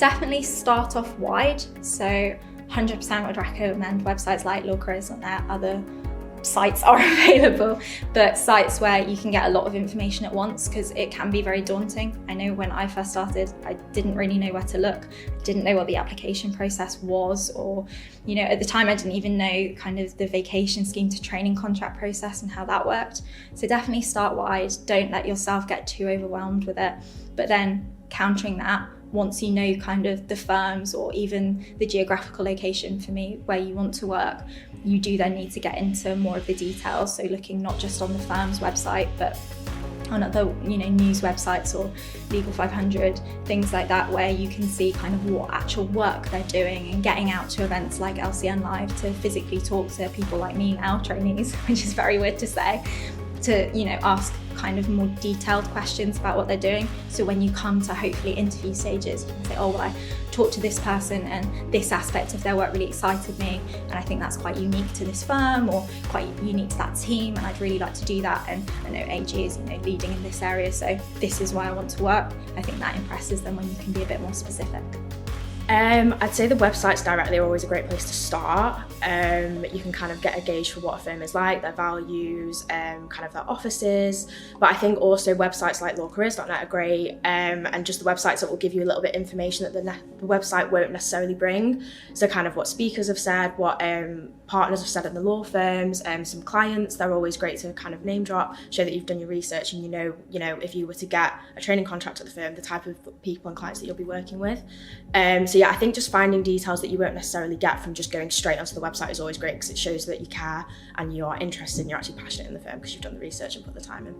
Definitely start off wide. So 100% would recommend websites like LawCareersNetLIVE. Other sites are available, but sites where you can get a lot of information at once, because it can be very daunting. I know when I first started, I didn't really know where to look. I didn't know what the application process was, or, you know, at the time I didn't even know kind of the vacation scheme to training contract process and how that worked. So definitely start wide. Don't let yourself get too overwhelmed with it. But then countering that, once you know kind of the firms or even the geographical location, for me, where you want to work, you do then need to get into more of the details. So looking not just on the firm's website, but on other, you know, news websites or Legal 500, things like that, where you can see kind of what actual work they're doing, and getting out to events like LCN Live to physically talk to people like me now, trainees, which is very weird to say, to, you know, ask kind of more detailed questions about what they're doing. So when you come to hopefully interview stages, you can say, oh, well, I talked to this person and this aspect of their work really excited me, and I think that's quite unique to this firm or quite unique to that team, and I'd really like to do that, and I know AG is, you know, leading in this area, so this is why I want to work. I think that impresses them when you can be a bit more specific. I'd say the websites directly are always a great place to start. You can kind of get a gauge for what a firm is like, their values, kind of their offices. But I think also websites like LawCareersNet are great, and just the websites that will give you a little bit of information that the website won't necessarily bring. So kind of what speakers have said, what partners have said in the law firms, some clients. They're always great to kind of name drop, show that you've done your research, and you know if you were to get a training contract at the firm, the type of people and clients that you'll be working with. So yeah, I think just finding details that you won't necessarily get from just going straight onto the website is always great, because it shows that you care and you are interested and you're actually passionate in the firm because you've done the research and put the time in.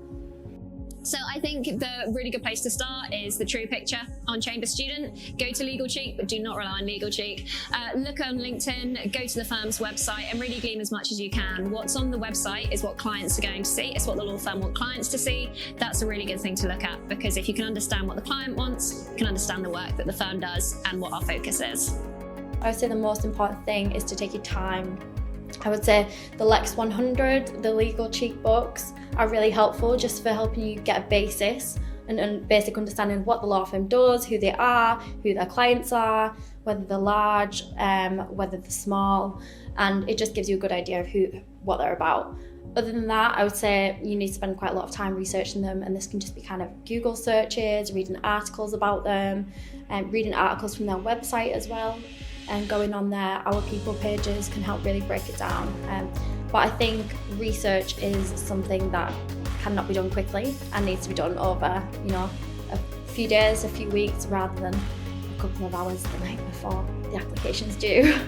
So I think the really good place to start is the true picture on Chamber Student. Go to Legal Cheek, but do not rely on Legal Cheek. Look on LinkedIn, go to the firm's website, and really glean as much as you can. What's on the website is what clients are going to see. It's what the law firm want clients to see. That's a really good thing to look at, because if you can understand what the client wants, you can understand the work that the firm does and what our focus is. I would say the most important thing is to take your time. I would say the Lex 100, the Legal Cheek books are really helpful, just for helping you get a basis and basic understanding of what the law firm does, who they are, who their clients are, whether they're large, whether they're small, and it just gives you a good idea of what they're about. Other than that, I would say you need to spend quite a lot of time researching them, and this can just be kind of Google searches, reading articles about them, and reading articles from their website as well, and going on their Our People pages can help really break it down. But I think research is something that cannot be done quickly and needs to be done over, a few days, a few weeks, rather than a couple of hours the night before the application's due.